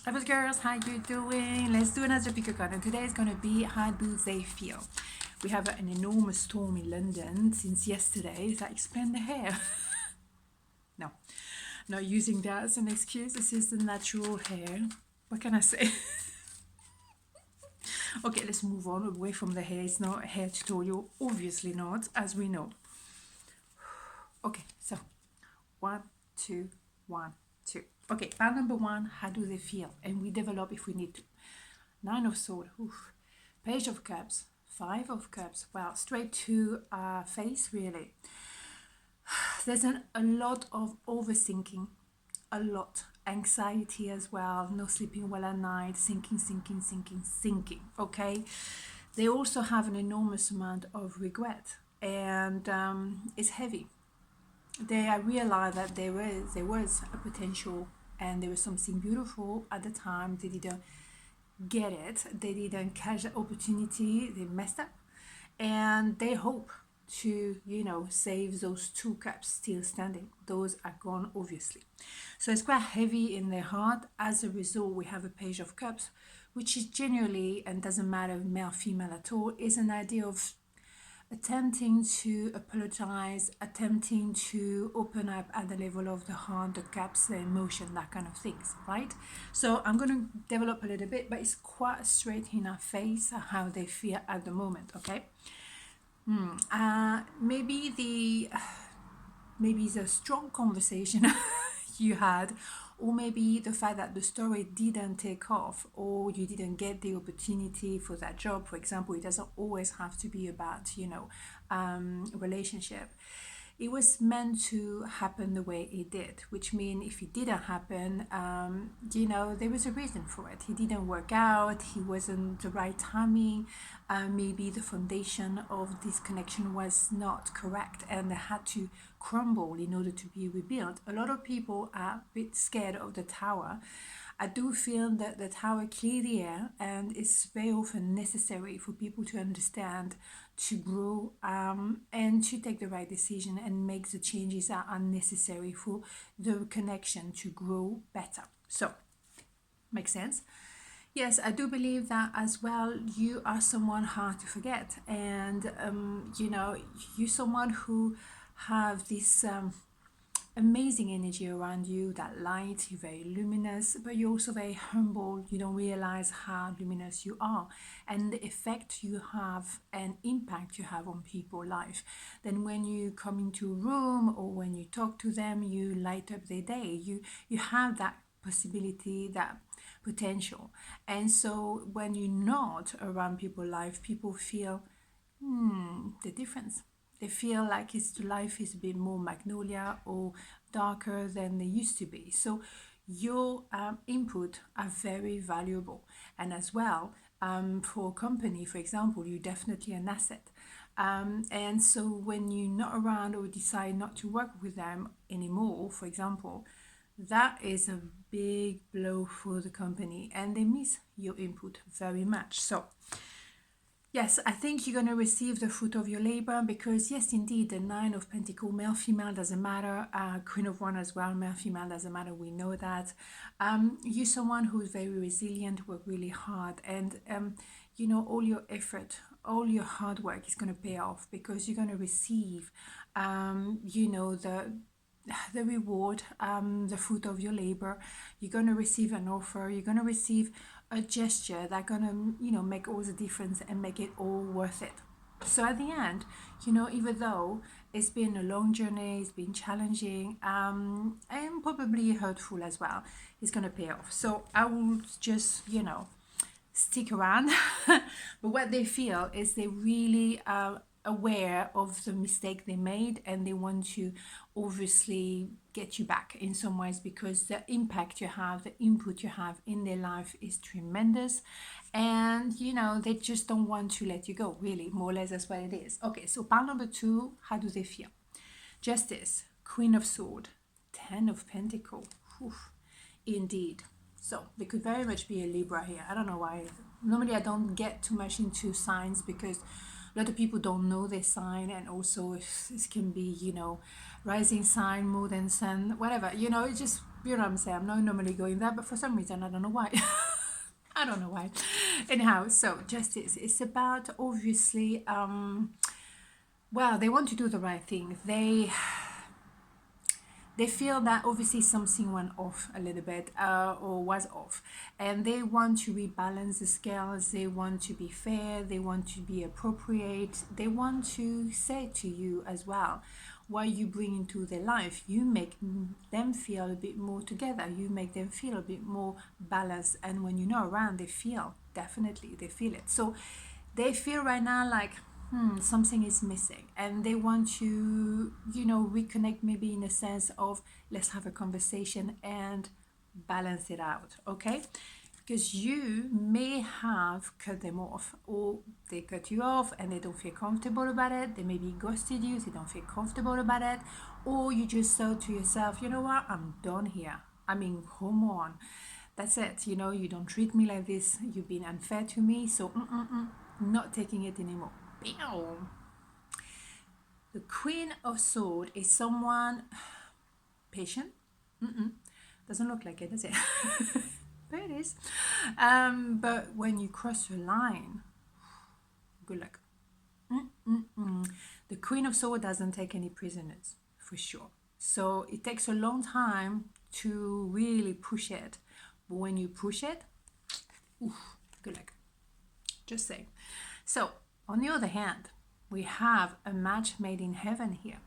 Hello girls, how you doing? Let's do another pickacard, and today is going to be how do they feel. We have an enormous storm in London since yesterday. Does that explain the hair? No, not using that as an excuse. This is the natural hair. What can I say? Okay, let's move on away from the hair. It's not a hair tutorial, obviously not, as we know. Okay, so 1, 2, 1, 2. Okay, part number 1, how do they feel? And we develop if we need to. 9 of Swords, Page of Cups, 5 of Cups. Well, straight to face, really. There's a lot of overthinking, a lot. Anxiety as well, no sleeping well at night, thinking, okay? They also have an enormous amount of regret, and it's heavy. I realized that there was a potential and there was something beautiful at the time. They didn't get it. They didn't catch the opportunity. They messed up, and they hope to save those 2 cups still standing. Those are gone, obviously. So it's quite heavy in their heart. As a result, we have a Page of Cups, which is generally, and doesn't matter male female at all, is an idea of attempting to apologize, attempting to open up at the level of the heart, the cups, the emotion, that kind of things, right? So I'm going to develop a little bit, but it's quite straight in our face how they feel at the moment, okay? Maybe the strong conversation you had, or maybe the fact that the story didn't take off, or you didn't get the opportunity for that job, for example. It doesn't always have to be about relationship. It was meant to happen the way it did, which means if it didn't happen, there was a reason for it. He didn't work out, he wasn't the right timing, maybe the foundation of this connection was not correct and they had to crumble in order to be rebuilt. A lot of people are a bit scared of the tower. I do feel that the tower clear the air, and it's very often necessary for people to understand, to grow, and to take the right decision and make the changes that are necessary for the connection to grow better. So, makes sense? Yes, I do believe that as well. You are someone hard to forget, and you're someone who have this amazing energy around you, that light. You're very luminous, but you're also very humble. You don't realize how luminous you are and the effect you have and impact you have on people's life. Then when you come into a room or when you talk to them, you light up their day. You have that possibility, that potential. And so when you're not around people's life, people feel the difference. They feel like life is a bit more magnolia or darker than they used to be. So your input are very valuable. And as well, for a company, for example, you're definitely an asset. And so when you're not around or decide not to work with them anymore, for example, that is a big blow for the company, and they miss your input very much. So yes, I think you're going to receive the fruit of your labor, because yes, indeed, the 9 of Pentacles, male, female, doesn't matter. Queen of Wands as well, male, female, doesn't matter. We know that. You're someone who's very resilient, work really hard, and all your effort, all your hard work is going to pay off, because you're going to receive, the reward, the fruit of your labor. You're going to receive an offer. You're going to receive a gesture that's going to make all the difference and make it all worth it. So at the end, even though it's been a long journey, it's been challenging, and probably hurtful as well, it's going to pay off. So I will just stick around. But what they feel is they really aware of the mistake they made, and they want to obviously get you back in some ways, because the impact you have, the input you have in their life is tremendous, and they just don't want to let you go, really. More or less, that's what it is. Okay, so part number 2, how do they feel? Justice, Queen of Swords, 10 of Pentacles. Indeed. So there could very much be a Libra here. I don't know why. Normally I don't get too much into signs, because a lot of people don't know their sign, and also this can be rising sign, moon and sun, whatever. It just You know what I'm saying? I'm not normally going there, but for some reason, I don't know why. I don't know why. Anyhow, so justice. It's about obviously, well, they want to do the right thing. They feel that obviously something went off a little bit, or was off, and they want to rebalance the scales. They want to be fair, they want to be appropriate, they want to say to you as well what you bring into their life. You make them feel a bit more together, you make them feel a bit more balanced, and when you're not around, they feel, definitely they feel it. So they feel right now like something is missing, and they want to, reconnect, maybe in a sense of, let's have a conversation and balance it out, okay? Because you may have cut them off, or they cut you off and they don't feel comfortable about it. They maybe ghosted you, they don't feel comfortable about it, or you just thought to yourself, you know what, I'm done here. I mean, come on, that's it. You don't treat me like this, you've been unfair to me, so not taking it anymore. Bam. The Queen of Swords is someone patient. Doesn't look like it, does it? But it is. But when you cross your line, good luck. The Queen of Swords doesn't take any prisoners, for sure. So it takes a long time to really push it. But when you push it, good luck. Just saying. So, on the other hand, we have a match made in heaven here.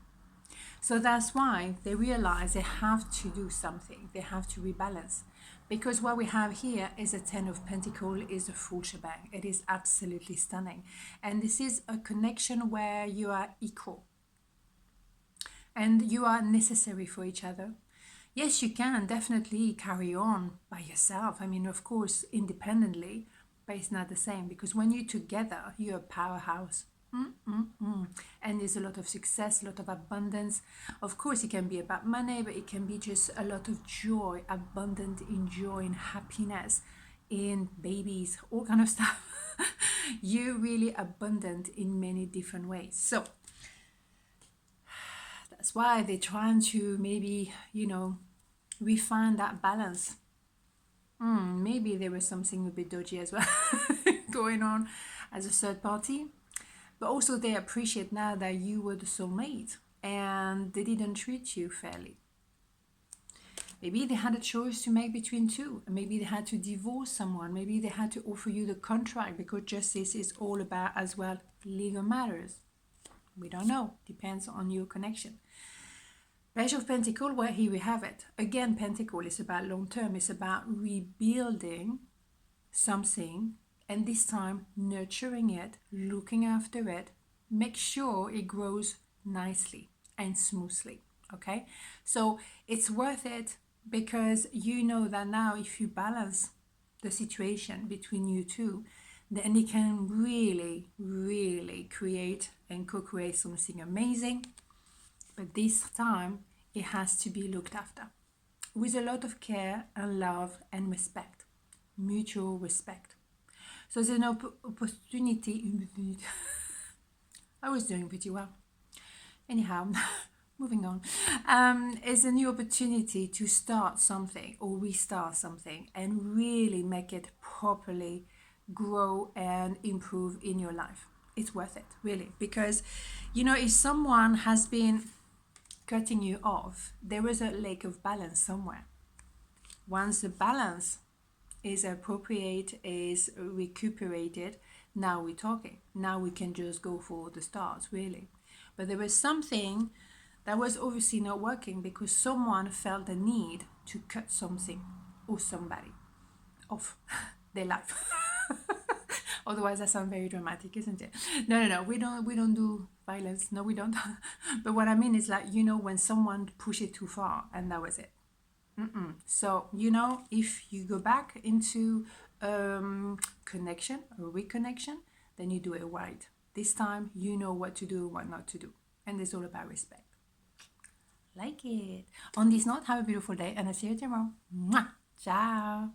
So that's why they realize they have to do something. They have to rebalance. Because what we have here is a Ten of Pentacles, is a full shebang. It is absolutely stunning. And this is a connection where you are equal. And you are necessary for each other. Yes, you can definitely carry on by yourself. I mean, of course, independently. But it's not the same, because when you're together, you're a powerhouse. And there's a lot of success, a lot of abundance. Of course, it can be about money, but it can be just a lot of joy, abundant in joy and happiness, in babies, all kind of stuff. You're really abundant in many different ways. So that's why they're trying to maybe, refine that balance. Maybe there was something a bit dodgy as well going on as a third party. But also they appreciate now that you were the soulmate and they didn't treat you fairly. Maybe they had a choice to make between two. Maybe they had to divorce someone. Maybe they had to offer you the contract, because justice is all about as well legal matters. We don't know. Depends on your connection. Page of Pentacles, well, here we have it. Again, Pentacle is about long term. It's about rebuilding something, and this time nurturing it, looking after it, make sure it grows nicely and smoothly, okay? So it's worth it, because you know that now if you balance the situation between you two, then it can really, really create and co-create something amazing. But this time, it has to be looked after with a lot of care and love and respect, mutual respect. So there's an opportunity. I was doing pretty well. Anyhow, moving on. It's a new opportunity to start something or restart something and really make it properly grow and improve in your life. It's worth it, really, because if someone has been cutting you off, there is a lack of balance somewhere. Once the balance is appropriate, is recuperated, now we're talking. Now we can just go for the stars, really. But there was something that was obviously not working, because someone felt the need to cut something or somebody off their life. Otherwise, that sounds very dramatic, isn't it? No. We don't do violence. No, we don't. But what I mean is, like, when someone pushed it too far, and that was it. So, if you go back into connection or reconnection, then you do it right. This time, you know what to do, what not to do. And it's all about respect. Like it. On this note, have a beautiful day, and I'll see you tomorrow. Mwah! Ciao.